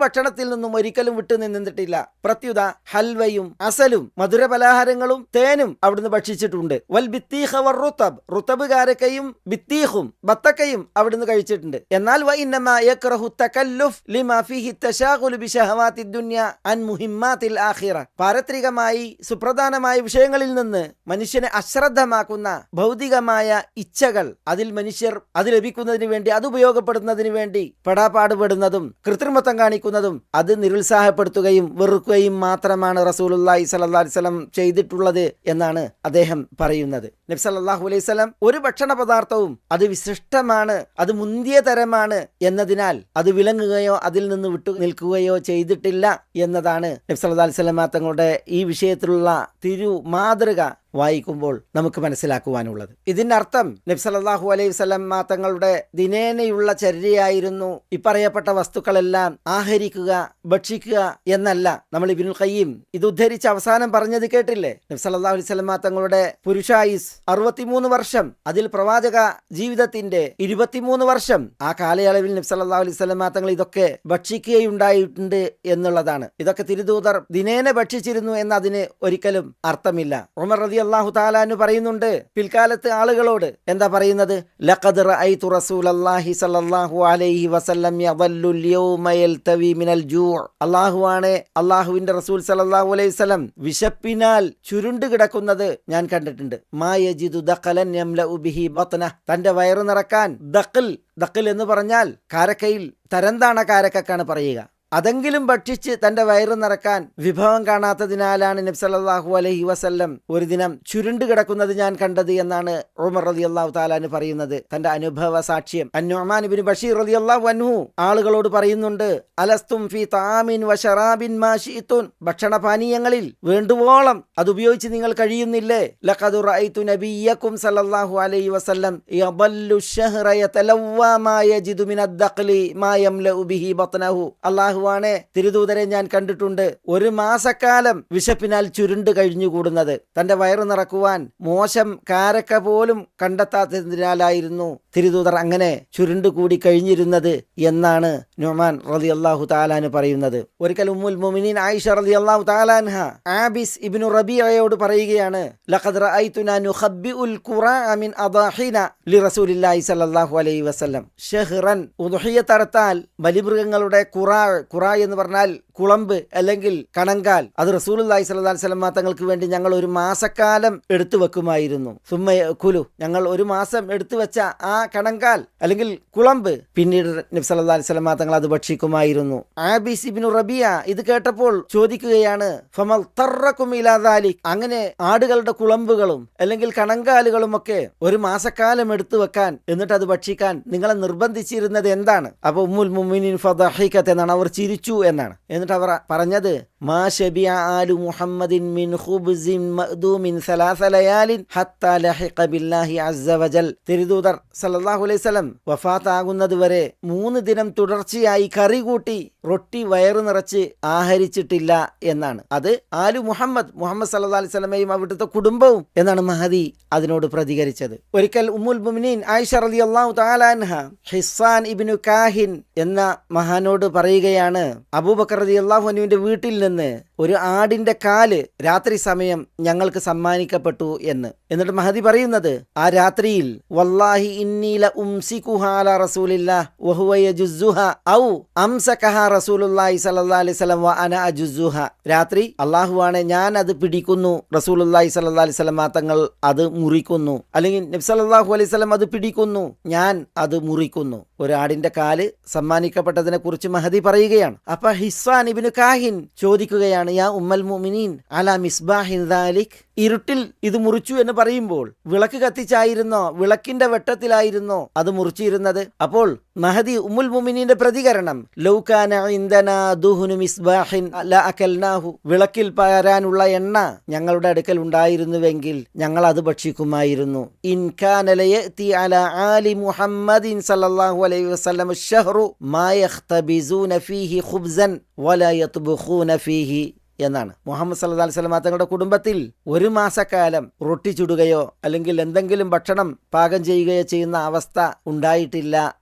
ഭക്ഷണത്തിൽ നിന്നും ഒരിക്കലും വിട്ടു നിന്നിട്ടില്ല. പ്രത്യുത ഹൽവയും അസലും മധുരപലഹാരങ്ങളും തേനും അവിടുന്ന് ഭക്ഷിച്ചിട്ടുണ്ട്. വൽ ബിത്തീഖ വർ റുതബ്, റുതബ് കാരക്കയും ബിത്തീഖും ബത്തക്കയും അവിടുന്ന് കഴിച്ചിട്ടുണ്ട്. എന്നാൽ വ ഇന്നമാ യക്റഹു തകല്ലുഫ് ലിമാ ഫീഹി തശാഗുൽ ബിശഹവാത്തി ദുനിയ അൻ മുഹിമ്മാത്തിൽ ആഖിറ. പാരത്രികമായി സുപ്രധാനമായ വിഷയങ്ങളിൽ നിന്ന് മനുഷ്യനെ അശ്രദ്ധമാക്കുന്ന ഭൗതികമായ ഇച്ഛകൾ, അതിൽ മനുഷ്യർ അത് ലഭിക്കുന്നതിന് വേണ്ടി, അത് ഉപയോഗപ്പെടുത്തുന്നതിന് വേണ്ടി പെടാപ്പാടുപെടുന്നതും കൃത്രിമത്വം കാണിക്കുന്നതും അത് നിരുത്സാഹപ്പെടുത്തുകയും വെറുക്കുകയും മാത്രമാണ് റസൂലുള്ളാഹി സ്വല്ലല്ലാഹു അലൈഹി വസല്ലം ചെയ്തിട്ടുള്ളത് എന്നാണ് അദ്ദേഹം പറയുന്നത്. നബി സല്ലല്ലാഹു അലൈഹി വസല്ലം ഒരു ഭക്ഷണ പദാർത്ഥവും അത് വിശിഷ്ടമാണ്, അത് മുന്തിയ തരമാണ് എന്നതിനാൽ അത് വിലങ്ങുകയോ അതിൽ നിന്ന് വിട്ടു നിൽക്കുകയോ ചെയ്തിട്ടില്ല എന്നതാണ് നബി സല്ലല്ലാഹു അലൈഹി വസല്ലം തങ്ങളുടെ ഈ വിഷയത്തിലുള്ള തിരു മാതൃക വായിക്കുമ്പോൾ നമുക്ക് മനസ്സിലാക്കുവാനുള്ളത്. ഇതിന്റെ അർത്ഥം നബി സല്ലല്ലാഹു അലൈഹി വസല്ലം തങ്ങളുടെ ദിനേനയുള്ള ചര്യയായിരുന്നു ഇപ്പറയപ്പെട്ട വസ്തുക്കളെല്ലാം ആഹരിക്കുക, ഭക്ഷിക്കുക എന്നല്ല. നമ്മൾ ഇബ്നുൽ ഖയ്യിം ഇത് ഉദ്ധരിച്ച് അവസാനം പറഞ്ഞത് കേട്ടില്ലേ? നബി സല്ലല്ലാഹു അലൈഹി വസല്ലം തങ്ങളുടെ പുരുഷായുസ് 63 വർഷം, അതിൽ പ്രവാചക ജീവിതത്തിന്റെ 23 വർഷം. ആ കാലയളവിൽ നബി സല്ലല്ലാഹു അലൈഹി വസല്ലം തങ്ങൾ ഇതൊക്കെ ഭക്ഷിക്കുകയുണ്ടായിട്ടുണ്ട് എന്നുള്ളതാണ്. ഇതൊക്കെ തിരുദൂതർ ദിനേന ഭക്ഷിച്ചിരുന്നു എന്നതിന് ഒരിക്കലും അർത്ഥമില്ല. ഉമർ റളിയല്ലാഹു തആല അൻഹു പറയുന്നുണ്ട്, പിൽക്കാലത്ത് ആളുകളോട് എന്താ പറയുന്നത്? ലഖദ് റഅയ്തു റസൂലല്ലാഹി സ്വല്ലല്ലാഹു അലൈഹി വസല്ലം യദല്ലു യൗമ യൽതവി മിനൽ ജൂ'. അല്ലാഹുവാണ്, അല്ലാഹുവിന്റെ റസൂൽ സ്വല്ലല്ലാഹു അലൈഹി വസല്ലം വിശപ്പിനാൽ ചുരുണ്ട് കിടക്കുന്നത് ഞാൻ കണ്ടിട്ടുണ്ട്. മാ യജിദു ദഖലൻ യംലഉ ബിഹി ബത്ന, തന്റെ വയറ് നിറക്കാൻ ദഖൽ എന്ന് പറഞ്ഞാൽ കാരക്കയിൽ തരംതാണ കാരക്കാണ് പറയുക. അതെങ്കിലും ഭക്ഷിച്ച് തന്റെ വയറ് നിറക്കാൻ വിഭവം കാണാത്തതിനാലാണ് നബി സല്ലല്ലാഹു അലൈഹി വസല്ലം ഒരു ദിനം ചുരുണ്ട് കിടക്കുന്നത് ഞാൻ കണ്ടത് എന്നാണ് ഉമർ റളിയല്ലാഹു തആല അൻഹു പറയുന്നത്, തന്റെ അനുഭവ സാക്ഷ്യം. അന്നുഅ്മാൻ ഇബ്നു ബഷീർ റളിയല്ലാഹു അൻഹു ആളുകളോട് പറയുന്നുണ്ട്, അലസ്തും ഫീ തആമിൻ വശറാബിൻ മാ ശിഅ്തുൻ, ഭക്ഷണപാനീയങ്ങളിൽ വേണ്ടുവോളം അത് ഉപയോഗിച്ച് നിങ്ങൾ കഴിയുന്നില്ലേ? ലഖദ് റഅയ്തു നബിയ്യക്കും സല്ലല്ലാഹു അലൈഹി വസല്ലം യദല്ലു ശഹ്റ യതലവ്വാ മാ യജിദു മിനദ് ദഖ്ലി മാ യംലഉ ബിഹി ബത്നഹു. അല്ലാഹു തിരുദൂതരെ ഞാൻ കണ്ടിട്ടുണ്ട് ഒരു മാസക്കാലം വിശപ്പിനാൽ ചുരുണ്ട് കഴിഞ്ഞുകൂടുന്നത്. തന്റെ വയറ് നിറക്കുവാൻ മോശം കാരക്ക പോലും കണ്ടെത്താത്തതിനാലായിരുന്നു തിരുദൂതർ അങ്ങനെ ചുരുണ്ട് കൂടി കഴിഞ്ഞിരുന്നത് എന്നാണ് നുഅ്മാൻ റളിയല്ലാഹു തആല അൻഹു പറയുന്നത്. ഒരിക്കൽ ഉമ്മുൽ മുഅ്മിനീൻ ആയിഷ റളിയല്ലാഹു തആല അൻഹ ആബിസ് ഇബ്നു റബീഅയോട് പറയുകയാണ്, ലഖദ് റഅയ്തുനാ നുഖബ്ബിഉൽ ഖുറാഅ മിൻ അദാഹിന ലിറസൂലില്ലാഹി സ്വല്ലല്ലാഹു അലൈഹി വസല്ലം ഷഹ്റൻ. ഉദ്ഹിയ്യത്ത് അറുത്താൽ ബലിമൃഗങ്ങളുടെ ഖുറാ എന്ന് പറഞ്ഞാൽ കുളമ്പ് അല്ലെങ്കിൽ കണങ്കാൽ, അത് റസൂലുള്ളാഹി സ്വല്ലല്ലാഹു അലൈഹി വസല്ലം തങ്ങൾക്ക് വേണ്ടി ഞങ്ങൾ ഒരു മാസക്കാലം എടുത്തു വെക്കുമായിരുന്നു. സുമ്മയകുലു, ഞങ്ങൾ ഒരു മാസം എടുത്തു വെച്ച ആ കണങ്കാൽ അല്ലെങ്കിൽ കുളമ്പ് പിന്നീട് നബി സല്ലല്ലാഹു അലൈഹി വസല്ലം തങ്ങൾ അത് ഭക്ഷിക്കുമായിരുന്നു. ആബിസ് ഇബ്നു റബീഅ ഇത് കേട്ടപ്പോൾ ചോദിക്കുകയാണ്, ഫമൽ തറക്കും ഇലാ ദാലിക്, അങ്ങനെ ആടുകളുടെ കുളമ്പുകളും അല്ലെങ്കിൽ കണങ്കാലുകളും ഒക്കെ ഒരു മാസക്കാലം എടുത്തു വെക്കാൻ എന്നിട്ട് അത് ഭക്ഷിക്കാൻ നിങ്ങളെ നിർബന്ധിച്ചിരുന്നത് എന്താണ്? അപ്പൊ ഉമ്മുൽ മുഅ്മിനീൻ ഫദഹികത് എന്നാണ്, അവർ ചിരിച്ചു എന്നാണ്. എന്നിട്ട് അവർ പറഞ്ഞത്, മാ ശബിഅ ആലു മുഹമ്മദിൻ മിൻ ഖുബ്സിൻ മഅ്ദൂമിൻ സലാസ ലയാലിൻ ഹത്താ ലഹിഖ ബില്ലാഹി അസ്സ വജൽ. തിരുദൂതർ സല്ലല്ലാഹു അലൈഹി വസല്ലം വഫാത്താകുന്നത് വരെ 3 ദിനം തുടർച്ചയായി കറി കൂട്ടി റൊട്ടി വയറു നിറച്ച് ആഹരിച്ചിട്ടില്ല എന്നാണ്. അത് ആലു മുഹമ്മദ് സല്ലല്ലാഹു അലൈഹി വസല്ലമയും അവിടുത്തെ കുടുംബവും എന്നാണ് മഹദി അതിനോട് പ്രതികരിച്ചത്. ഒരിക്കൽ ഉമ്മുൽ മുഅ്മിനീൻ ആയിഷ റളിയല്ലാഹു തആല അൻഹ ഹിസ്സാൻ ഇബ്നു കാഹിൻ എന്ന മഹാനോട് പറയുകയാണ്, അബൂബക്കർ റളിയല്ലാഹു അൻഹുവിന്റെ വീട്ടിൽ നിന്ന് ഒരു ആടിന്റെ കാല് രാത്രി സമയം ഞങ്ങൾക്ക് സമ്മാനിക്കപ്പെട്ടു എന്ന്. എന്നിട്ട് മഹദി പറയുന്നത്, ആ രാത്രിയിൽ വല്ലാഹി ഇന്നി ല ഉംസികുഹാ അലാ റസൂലില്ലാഹ് വഹുവ യജുസ്സുഹാ ഔ അംസകഹാ റസൂലുള്ളാഹി സ്വല്ലല്ലാഹു അലൈഹി വസല്ലം വ അന അജുസ്സുഹാ. രാത്രി അല്ലാഹുവാണ്, ഞാൻ അത് പിടിക്കുന്നു, റസൂലുള്ളാഹി സ്വല്ലല്ലാഹു അലൈഹി വസല്ലം തങ്ങൾ അത് മുറിക്കുന്നു, അല്ലെങ്കിൽ നബി സല്ലല്ലാഹു അലൈഹി വസല്ലം അത് പിടിക്കുന്നു, ഞാൻ അത് മുറിക്കുന്നു. ഒരു ആടിന്റെ കാല് സമ്മാനിക്കപ്പെട്ടതിനെ കുറിച്ച് മഹദി പറയുകയാണ്. അപ്പൊ ഹിസ്സാൻ ഇബ്നു കാഹിൻ ചോദിക്കുകയാണ്, എന്താണ് യാ ഉമ്മൽ മുഅ്മിനീൻ അലാ മിസ്ബാഹിൻ ദാലിക്, ഇരുട്ടിൽ ഇത് മുറിച്ചു എന്ന് പറയുമ്പോൾ വിളക്ക് കത്തിച്ചായിരുന്നോ, വിളക്കിന്റെ വെട്ടത്തിലായിരുന്നോ അത് മുറിച്ചിരുന്നത്? അപ്പോൾ മഹദി ഉമ്മുൽ മുഅ്മിനീന്റെ പ്രതികരണം, ലൗ കാന ഇൻദനാ ദുഹ്നു മിസ്ബാഹിൻ ലഅകൽനാഹു, വിളക്കിൽ പാരാനുള്ള എണ്ണ ഞങ്ങളുടെ അടുക്കൽ ഉണ്ടായിരുന്നുവെങ്കിൽ ഞങ്ങൾ അത് ഭക്ഷിക്കുമായിരുന്നു. ഇൻ കാന ലയതി അലാ ആലി മുഹമ്മദിൻ സല്ലല്ലാഹു അലൈഹി വസല്ലം അശ്ശഹ്റു മാ യഖ്തബിസൂന ഫീഹി ഖുബ്സൻ വലാ യത്ബഖൂന ഫീഹി എന്നാണ്. മുഹമ്മദ് സല്ലല്ലാഹു അലൈഹി വസല്ലം തങ്ങളുടെ കുടുംബത്തിൽ ഒരു മാസക്കാലം റൊട്ടി ചുടുകയോ അല്ലെങ്കിൽ എന്തെങ്കിലും ഭക്ഷണം പാകം ചെയ്യുകയോ ചെയ്യുന്ന അവസ്ഥ ഉണ്ടായിട്ടില്ല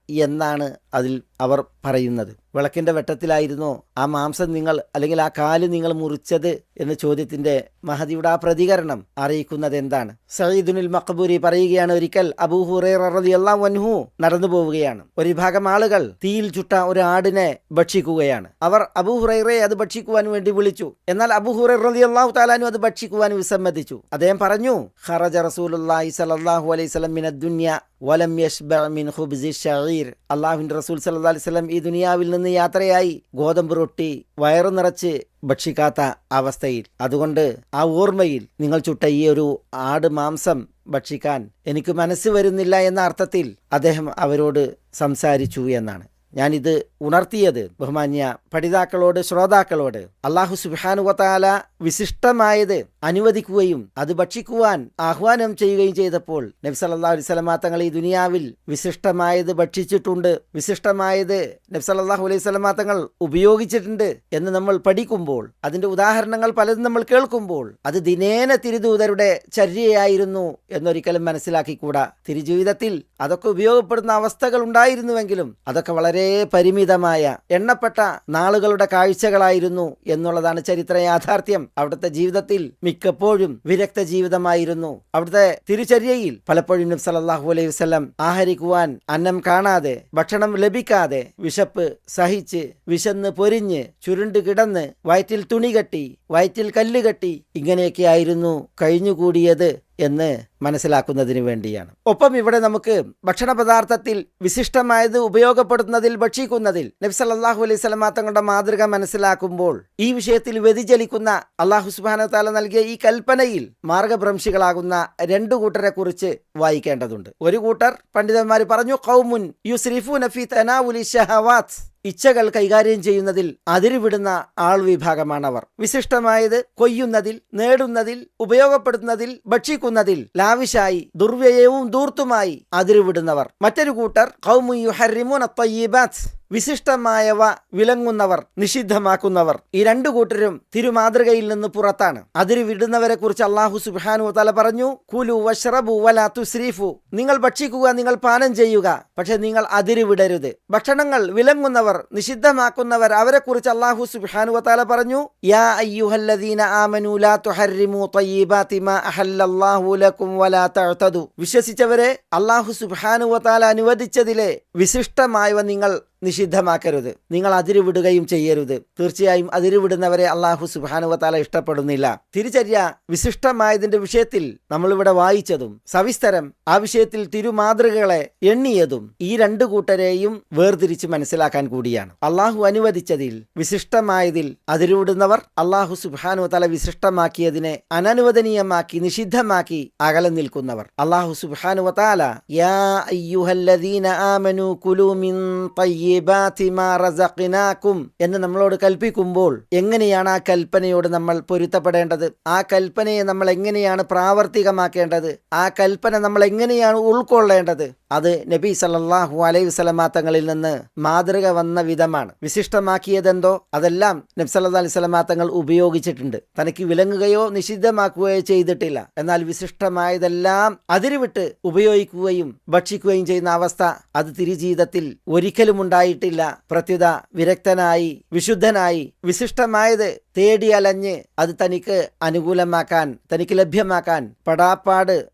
എന്നാണ് അതിൽ അവർ പറയുന്നത്. വിളക്കിന്റെ വെട്ടത്തിലായിരുന്നോ ആ മാംസം നിങ്ങൾ അല്ലെങ്കിൽ ആ കാല് നിങ്ങൾ മുറിച്ചത് എന്ന ചോദ്യത്തിന്റെ മഹദിയുടെ ആ പ്രതികരണം അറിയിക്കുന്നത് എന്താണ്? സഈദുൽ മഖ്ബൂരി പറയുകയാണ്, ഒരിക്കൽ അബൂ ഹുറൈറ റളിയല്ലാഹു അൻഹു നടന്നു പോവുകയാണ്. ഒരു വിഭാഗം ആളുകൾ തീയിൽ ചുട്ട ഒരു ആടിനെ ഭക്ഷിക്കുകയാണ്. അവർ അബൂ ഹുറൈറയെ അത് ഭക്ഷിക്കുവാൻ വേണ്ടി വിളിച്ചു. എന്നാൽ അബൂ ഹുറൈറ റളിയല്ലാഹു തആല അൻഹു അത് ഭക്ഷിക്കുവാൻ വിസമ്മതിച്ചു. അദ്ദേഹം പറഞ്ഞു, ഖറജ റസൂലുള്ളാഹി സ്വല്ലല്ലാഹു അലൈഹി വസല്ലം മിനദ് ദുനിയ വലം യശ്ബഅ മിൻ ഖുബ്സി ശഈർ, അല്ലാഹുവിന്റെ റസൂൽ സല്ലല്ലാഹു അലൈഹി വസല്ലം ഈ ദുനിയാവിൽ നിന്ന് യാത്രയായി ഗോതമ്പ് റൊട്ടി വയറു നിറച്ച് ഭക്ഷിക്കാത്ത അവസ്ഥയിൽ. അതുകൊണ്ട് ആ ഓർമ്മയിൽ നിങ്ങൾ ചുട്ട ഈ ഒരു ആട് മാംസം ഭക്ഷിക്കാൻ എനിക്ക് മനസ്സ് വരുന്നില്ല എന്ന അർത്ഥത്തിൽ അദ്ദേഹം അവരോട് സംസാരിച്ചു എന്നാണ്. ഞാനിത് ഉണർത്തിയത് ബഹുമാന്യ പഠിതാക്കളോട്, ശ്രോതാക്കളോട് അല്ലാഹു സുബ്ഹാനഹു വ തആല വിശിഷ്ടമായത് അനുവദിക്കുകയും അത് ഭക്ഷിക്കുവാൻ ആഹ്വാനം ചെയ്യുകയും ചെയ്തപ്പോൾ നബി സല്ലല്ലാഹു അലൈഹി വസല്ലം തങ്ങൾ ഈ ദുനിയാവിൽ വിശിഷ്ടമായത് ഭക്ഷിച്ചിട്ടുണ്ട്, വിശിഷ്ടമായത് നബി സല്ലല്ലാഹു അലൈഹി വസല്ലം തങ്ങൾ ഉപയോഗിച്ചിട്ടുണ്ട് എന്ന് നമ്മൾ പഠിക്കുമ്പോൾ, അതിന്റെ ഉദാഹരണങ്ങൾ പലതും നമ്മൾ കേൾക്കുമ്പോൾ അത് ദിനേന തിരുദൂതരുടെ ചര്യയായിരുന്നു എന്നൊരിക്കലും മനസ്സിലാക്കിക്കൂടാ. തിരുജീവിതത്തിൽ അതൊക്കെ ഉപയോഗപ്പെടുന്ന അവസ്ഥകൾ ഉണ്ടായിരുന്നുവെങ്കിലും അതൊക്കെ വളരെ പരിമിതമായ എണ്ണപ്പെട്ട നാളുകളുടെ കാഴ്ചകളായിരുന്നു എന്നുള്ളതാണ് ചരിത്ര യാഥാർത്ഥ്യം. അവിടുത്തെ ജീവിതത്തിൽ മിക്കപ്പോഴും വിരക്ത ജീവിതമായിരുന്നു. അവിടുത്തെ തിരുചര്യയിൽ പലപ്പോഴും നബി സല്ലല്ലാഹു അലൈഹി വസല്ലം ആഹരിക്കുവാൻ അന്നം കാണാതെ, ഭക്ഷണം ലഭിക്കാതെ, വിശപ്പ് സഹിച്ച്, വിശന്ന് പൊരിഞ്ഞ്, ചുരുണ്ട് കിടന്ന്, വയറ്റിൽ തുണി കെട്ടി, വയറ്റിൽ കല്ല് കെട്ടി, ഇങ്ങനെയൊക്കെയായിരുന്നു കഴിഞ്ഞുകൂടിയത് എന്ന് മനസ്സിലാക്കുന്നതിന് വേണ്ടിയാണ്. ഒപ്പം ഇവിടെ നമുക്ക് ഭക്ഷണ പദാർത്ഥത്തിൽ വിശിഷ്ടമായത് ഉപയോഗപ്പെടുത്തുന്നതിൽ, ഭക്ഷിക്കുന്നതിൽ നബി സല്ലല്ലാഹു അലൈഹി വസല്ലം തങ്ങളുടെ മാതൃക മനസ്സിലാക്കുമ്പോൾ ഈ വിഷയത്തിൽ വ്യതിചലിക്കുന്ന അല്ലാഹു സുബ്ഹാനഹു വ തആല നൽകിയ ഈ കൽപ്പനയിൽ മാർഗഭ്രംശികളാകുന്ന രണ്ടു കൂട്ടരെ കുറിച്ച് വായിക്കേണ്ടതുണ്ട്. ഒരു കൂട്ടർ പണ്ഡിതന്മാർ പറഞ്ഞു, ഖൗമുൻ യുസ്രിഫൂന ഫീ തനാവുലി ശഹവാത്ത്, ഇച്ഛകൾ കൈകാര്യം ചെയ്യുന്നതിൽ അതിരുവിടുന്ന ആൾ വിഭാഗമാണവർ. വിശിഷ്ടമായത് കൊയ്യുന്നതിൽ, നേടുന്നതിൽ, ഉപയോഗപ്പെടുത്തുന്നതിൽ, ഭക്ഷിക്കുന്നതിൽ ലാവിശായി, ദുർവ്യയവും ദൂർത്തുമായി അതിരുവിടുന്നവർ. മറ്റൊരു കൂട്ടർ ഖൗമു യുഹർരിമൂന അത്വയ്യിബാത്ത്, വിശിഷ്ടമായവ വിലങ്ങുന്നവർ, നിഷിദ്ധമാക്കുന്നവർ. ഈ രണ്ടു കൂട്ടരും തിരുമാതൃകയിൽ നിന്ന് പുറത്താണ്. അതിര് വിടുന്നവരെ കുറിച്ച് അല്ലാഹു സുബ്ഹാനഹു വ തആല പറഞ്ഞു, കുലു വശ്റബു വലാ തുസ്രിഫു, നിങ്ങൾ ഭക്ഷിക്കുക, നിങ്ങൾ പാനം ചെയ്യുക, പക്ഷെ നിങ്ങൾ അതിര് വിടരുത്. ഭക്ഷണങ്ങൾ വിലങ്ങുന്നവർ, നിഷിദ്ധമാക്കുന്നവർ, അവരെ കുറിച്ച് അല്ലാഹു സുബ്ഹാനഹു വ തആല പറഞ്ഞു, യാ അയ്യുഹല്ലദീന ആമനൂ ലാ തുഹർരിമൂ ത്വയ്യിബാതി മാ അഹല്ലല്ലാഹു ലക്കും വലാ തഅ്തദു, വിശ്വസിച്ചവരെ അല്ലാഹു സുബ്ഹാനഹു വ തആല അനുവദിച്ചതിലെ വിശിഷ്ടമായവ നിങ്ങൾ നിഷിദ്ധമാക്കരുത്, നിങ്ങൾ അതിരുവിടുകയും ചെയ്യരുത്. തീർച്ചയായും അതിരുവിടുന്നവരെ അല്ലാഹു സുബ്ഹാനഹു വ തആല ഇഷ്ടപ്പെടുന്നില്ല. തിരുചര്യ വിശിഷ്ടമായതിന്റെ വിഷയത്തിൽ നമ്മളിവിടെ വായിച്ചതും സവിസ്തരം ആ വിഷയത്തിൽ തിരുമാതൃകകളെ എണ്ണിയതും ഈ രണ്ടു കൂട്ടരെയും വേർതിരിച്ച് മനസ്സിലാക്കാൻ കൂടിയാണ്. അല്ലാഹു അനുവദിച്ചതിൽ, വിശിഷ്ടമായതിൽ അതിരുവിടുന്നവർ, അല്ലാഹു സുബ്ഹാനഹു വ തആല വിശിഷ്ടമാക്കിയതിനെ അനനുവദനീയമാക്കി, നിഷിദ്ധമാക്കി അകലെ നിൽക്കുന്നവർ. അല്ലാഹു സുബ്ഹാനഹു വ തആല യാ അയ്യുഹല്ലദീന ആമനൂ കുലൂ മിൻ എന്ന് നമ്മളോട് കൽപ്പിക്കുമ്പോൾ എങ്ങനെയാണ് ആ കൽപ്പനയോട് നമ്മൾ പൊരുത്തപ്പെടേണ്ടത്? ആ കൽപ്പനയെ നമ്മൾ എങ്ങനെയാണ് പ്രാവർത്തികമാക്കേണ്ടത്? ആ കൽപ്പന നമ്മൾ എങ്ങനെയാണ് ഉൾക്കൊള്ളേണ്ടത്? അത് നബി സല്ലല്ലാഹു അലൈഹി വസല്ലം തങ്ങളിൽ നിന്ന് മാതൃക വന്ന വിധമാണ്. വിശിഷ്ടമാക്കിയതെന്തോ അതെല്ലാം നബി സല്ലല്ലാഹു അലൈഹി വസല്ലം തങ്ങൾ ഉപയോഗിച്ചിട്ടുണ്ട്. തനിക്ക് വിലങ്ങുകയോ നിഷിദ്ധമാക്കുകയോ ചെയ്തിട്ടില്ല. എന്നാൽ വിശിഷ്ടമായതെല്ലാം അതിരുവിട്ട് ഉപയോഗിക്കുകയും ഭക്ഷിക്കുകയും ചെയ്യുന്ന അവസ്ഥ അത് തിരുജീവിതത്തിൽ ഒരിക്കലും ഉണ്ടായിട്ടില്ല. പ്രത്യുത വിരക്തനായി, വിശുദ്ധനായി, വിശിഷ്ടമായത് തേടി അലഞ്ഞ് അത് തനിക്ക് അനുകൂലമാക്കാൻ, തനിക്ക് ലഭ്യമാക്കാൻ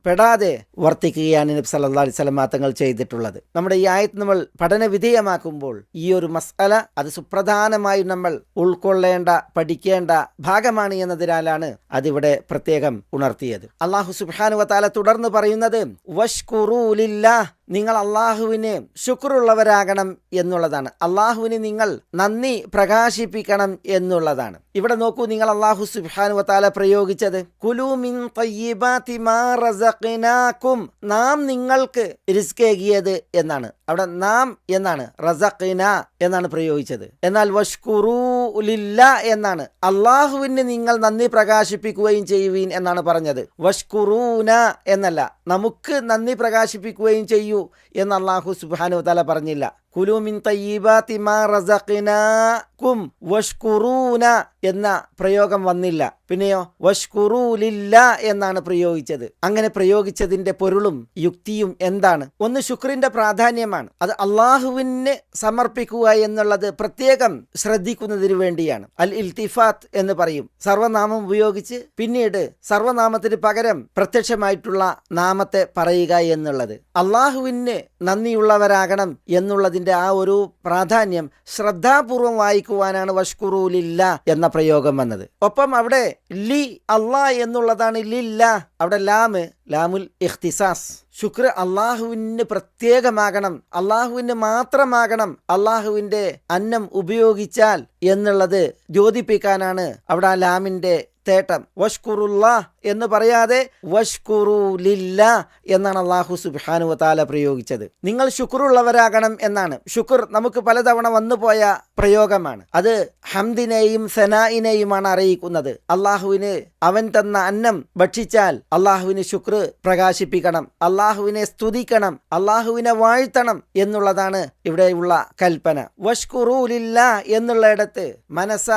പെടാതെ വർത്തിക്കുകയാണ് നബി സല്ലല്ലാഹു അലൈഹി വസല്ലം തങ്ങൾ ചെയ്തിട്ടുള്ളത്. നമ്മുടെ ഈ ആയത്ത് നമ്മൾ പഠന വിധേയമാക്കുമ്പോൾ ഈ ഒരു മസ്അല അത് സുപ്രധാനമായി നമ്മൾ ഉൾക്കൊള്ളേണ്ട, പഠിക്കേണ്ട ഭാഗമാണ് എന്നതിനാലാണ് അതിവിടെ പ്രത്യേകം ഉണർത്തിയത്. അല്ലാഹു സുബ്ഹാനഹു വ തആല തുടർന്ന് പറയുന്നത്, വഷ്കുറൂ ലില്ലാഹ്, നിങ്ങൾ അള്ളാഹുവിന് ശുക്റുള്ളവരാകണം എന്നുള്ളതാണ്. അള്ളാഹുവിന് നിങ്ങൾ നന്ദി പ്രകാശിപ്പിക്കണം എന്നുള്ളതാണ്. ഇവിടെ നോക്കൂ, നിങ്ങൾ അള്ളാഹു സുബ്ഹാനഹു വ തആല പ്രയോഗിച്ചത് കുലൂ മിൻ തയ്യിബാതി മാ റസഖ്നാകും, നാം നിങ്ങൾക്ക് റിസ്കേകിയത് എന്നാണ്. അവിടെ നാം എന്നാണ്, റസഖ്ന എന്നാണ് പ്രയോഗിച്ചത്. എന്നാൽ വഷ്കുറൂ ലില്ലാ എന്നാണ്, അള്ളാഹുവിന് നിങ്ങൾ നന്ദി പ്രകാശിപ്പിക്കുകയും ചെയ്യുവീൻ എന്നാണ് പറഞ്ഞത്. വഷ്കുറൂന എന്നല്ല, നമുക്ക് നന്ദി പ്രകാശിപ്പിക്കുകയും ചെയ്യൂ എന്ന് അള്ളാഹു സുബ്ഹാനഹു വ തആല പറഞ്ഞില്ല. കുലൂ മിൻ തയ്യിബാതി മാ റസഖ്നാകും വഷ്കുറൂന എന്ന പ്രയോഗം വന്നില്ല. പിന്നെയോ വഷ്കുറൂ ലില്ലാ എന്നാണ് പ്രയോഗിച്ചത്. അങ്ങനെ പ്രയോഗിച്ചതിന്റെ പൊരുളും യുക്തിയും എന്താണ്? ഒന്ന്, ശുക്രിന്റെ പ്രാധാന്യമാണ്. അത് അള്ളാഹുവിന് സമർപ്പിക്കുക എന്നുള്ളത് പ്രത്യേകം ശ്രദ്ധിക്കുന്നതിന് വേണ്ടിയാണ്. അൽ ഇൽത്തിഫാത്ത് എന്ന് പറയും. സർവനാമം ഉപയോഗിച്ച് പിന്നീട് സർവനാമത്തിന് പകരം പ്രത്യക്ഷമായിട്ടുള്ള നാമത്തെ പറയുക എന്നുള്ളത്. അള്ളാഹുവിന് നന്ദിയുള്ളവരാകണം എന്നുള്ളതിന്റെ ആ ഒരു പ്രാധാന്യം ശ്രദ്ധാപൂർവം വായിക്കുവാനാണ് വഷ്കുറൂ ലില്ലാ എന്ന പ്രയോഗം വന്നത്. ഒപ്പം അവിടെ ലി അള്ളാ എന്നുള്ളതാണ് ലില്ല. അവിടെ ലാമുൽ ഇഖ്തിസാസ്. ശുക്ർ അള്ളാഹുവിന് പ്രത്യേകമാകണം, അള്ളാഹുവിന് മാത്രമാകണം അള്ളാഹുവിന്റെ അന്നം ഉപയോഗിച്ചാൽ എന്നുള്ളത് ദ്യോതിപ്പിക്കാനാണ് അവിടെ ആ ലാമിന്റെ തേട്ടം. വഷ്കുറുല്ലാ എന്ന് പറയാതെ വഷ്കുറൂ ലില്ലാ എന്നാണ് അള്ളാഹു സുബ്ഹാനഹു വ തആല പ്രയോഗിച്ചത്. നിങ്ങൾ ശുക്റുള്ളവരാകണം എന്നാണ്. ശുക്ർ നമുക്ക് പലതവണ വന്നുപോയ പ്രയോഗമാണ്. അത് ഹംദിനെയും സനായിനെയുമാണ് അറിയിക്കുന്നത്. അള്ളാഹുവിന് അവൻ തന്ന അന്നം ഭക്ഷിച്ചാൽ അള്ളാഹുവിന് ശുക്ർ പ്രകാശിപ്പിക്കണം, അള്ളാഹുവിനെ സ്തുതിക്കണം, അള്ളാഹുവിനെ വാഴ്ത്തണം എന്നുള്ളതാണ് ഇവിടെയുള്ള കൽപ്പന. വഷ്കുറൂ ലില്ലാ എന്നുള്ളയിടത്ത് മനസ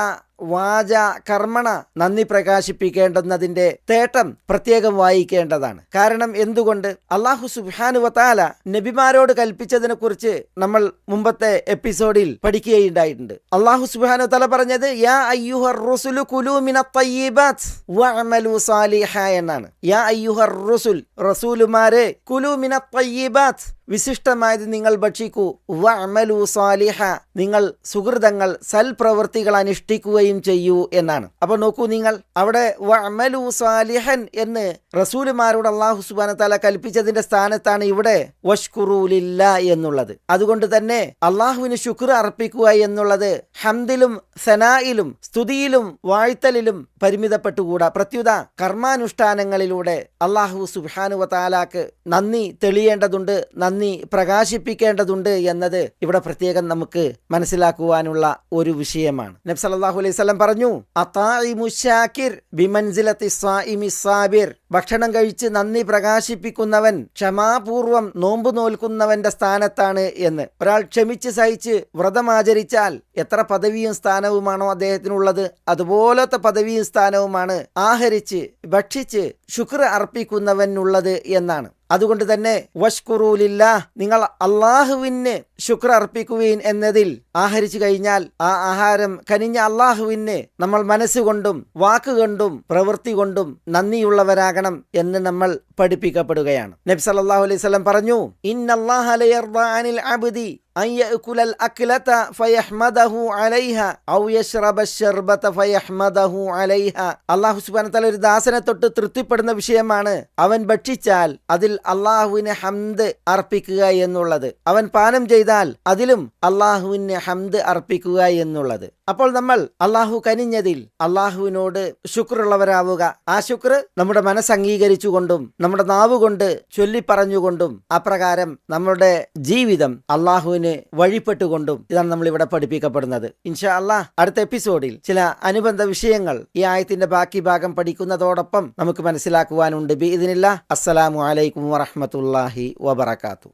വാച കർമ്മണ നന്ദി പ്രകാശിപ്പിക്കേണ്ടുന്നതിന്റെ തേട്ടം പ്രത്യേകം വായിക്കേണ്ടതാണ്. കാരണം എന്തുകൊണ്ട്? അള്ളാഹു സുബ്ഹാനഹു വ തആല നബിമാരോട് കൽപ്പിച്ചതിനെ കുറിച്ച് നമ്മൾ മുമ്പത്തെ എപ്പിസോഡിൽ പഠിക്കുകയുണ്ടായിട്ടുണ്ട്. അള്ളാഹു സുബ്ഹാനഹു വ തആല പറഞ്ഞത് യാ അയ്യുഹർ റുസുലു കുലൂ മിനത് തയ്യിബാത്ത് വഅമലു സാലിഹ എന്നാണ്. യാ അയ്യുഹർ റുസുൽ, റസൂലുമാരെ, കുലൂ മിനത് തയ്യിബാത്ത്, വിശിഷ്ടമായത് നിങ്ങൾ ഭക്ഷിക്കൂ, വഅമലു സാലിഹ, നിങ്ങൾ സുഹൃതങ്ങൾ സൽപ്രവൃത്തികൾ അനുഷ്ഠിക്കുകയും ചെയ്യൂ എന്നാണ്. അപ്പൊ നോക്കൂ നിങ്ങൾ, അവിടെ വഅമലു സാലിഹൻ എന്ന് റസൂലുമാരോട് അല്ലാഹു സുബ്ഹാനഹു വ തആല കൽപ്പിച്ചതിന്റെ സ്ഥാനത്താണ് ഇവിടെ വഷ്കുറൂ ലില്ലാ എന്നുള്ളത്. അതുകൊണ്ട് തന്നെ അള്ളാഹുവിന് ശുക്ർ അർപ്പിക്കുക എന്നുള്ളത് ഹംദിലും സനായിലും സ്തുതിയിലും വാഴ്ത്തലിലും പരിമിതപ്പെട്ടുകൂടാ. പ്രത്യുത കർമാനുഷ്ഠാനങ്ങളിലൂടെ അള്ളാഹു സുബ്ഹാനഹു വ തആലാക്ക് നന്ദി തെളിയേണ്ടതുണ്ട്, നന്ദി പ്രകാശിപ്പിക്കേണ്ടതുണ്ട് എന്നത് ഇവിടെ പ്രത്യേകം നമുക്ക് മനസ്സിലാക്കുവാനുള്ള ഒരു വിഷയമാണ്. നബി സല്ലല്ലാഹു അലൈഹി വസല്ലം പറഞ്ഞു, അതാഇമു ശാകിർ ബിമൻസിലത്തി സ്വാഇമി സാബിർ, ഭക്ഷണം കഴിച്ച് നന്ദി പ്രകാശിപ്പിക്കുന്നവൻ ക്ഷമാപൂർവം നോമ്പ് നോൽക്കുന്നവന്റെ സ്ഥാനത്താണ് എന്ന്. ഒരാൾ ക്ഷമിച്ച് സഹിച്ച് വ്രതമാചരിച്ചാൽ എത്ര പദവിയും സ്ഥാനവുമാണോ അദ്ദേഹത്തിനുള്ളത്, അതുപോലത്തെ പദവിയും സ്ഥാനവുമാണ് ആഹരിച്ച് ഭക്ഷിച്ച് ശുക്ർ അർപ്പിക്കുന്നവനുള്ളത് എന്നാണ്. അതുകൊണ്ട് തന്നെ വഷ്കുറൂ ലില്ലാ, നിങ്ങൾ അള്ളാഹുവിന് ശുക്ർ അർപ്പിക്കുവീൻ എന്നതിൽ ആഹരിച്ചു കഴിഞ്ഞാൽ ആ ആഹാരം കനിഞ്ഞ അള്ളാഹുവിന് നമ്മൾ മനസ്സുകൊണ്ടും വാക്കുകൊണ്ടും പ്രവൃത്തി കൊണ്ടും നന്ദിയുള്ളവരാകണം എന്ന് നമ്മൾ പഠിപ്പിക്കപ്പെടുകയാണ്. നബി സല്ലല്ലാഹു അലൈഹി വസല്ലം പറഞ്ഞു, ഇന്നല്ലാഹ ലയർദാ അനിൽ അബ്ദി അൻ യഅകുലൽ അക്ലത ഫയഹ്മദഹു അലൈഹ ഔ യശ്റബ ശർബത ഫയഹ്മദഹു അലൈഹ. അല്ലാഹു സുബ്ഹാനഹു വ തആല ഒരു ദാസനെ തൊട്ട് തൃപ്തിപ്പെടുന്ന വിഷയമാണ് അവൻ ഭക്ഷിച്ചാൽ അതിൽ അള്ളാഹുവിന് ഹംദ് അർപ്പിക്കുക എന്നുള്ളത്, അവൻ പാനം ചെയ്താൽ അതിലും അള്ളാഹുവിന് ഹംദ് അർപ്പിക്കുക എന്നുള്ളത്. അപ്പോൾ നമ്മൾ അള്ളാഹു കനിഞ്ഞതിൽ അള്ളാഹുവിനോട് ശുക്റുള്ളവരാവുക. ആ ശുക്ർ നമ്മുടെ മനസ്സ് അംഗീകരിച്ചുകൊണ്ടും നമ്മുടെ നാവുകൊണ്ട് ചൊല്ലിപ്പറഞ്ഞുകൊണ്ടും അപ്രകാരം നമ്മുടെ ജീവിതം അള്ളാഹുവിന് വഴിപ്പെട്ടുകൊണ്ടും ഇതാണ് നമ്മൾ ഇവിടെ പഠിപ്പിക്കപ്പെടുന്നത്. ഇൻഷാ അല്ലാഹ് അടുത്ത എപ്പിസോഡിൽ ചില അനുബന്ധ വിഷയങ്ങൾ ഈ ആയത്തിന്റെ ബാക്കി ഭാഗം പഠിക്കുന്നതോടൊപ്പം നമുക്ക് മനസ്സിലാക്കുവാനുണ്ട്. ബിഇദ്നില്ലാഹ്. അസ്സലാമു അലൈക്കും വറഹ്മത്തുള്ളാഹി വബറകാതുഹു.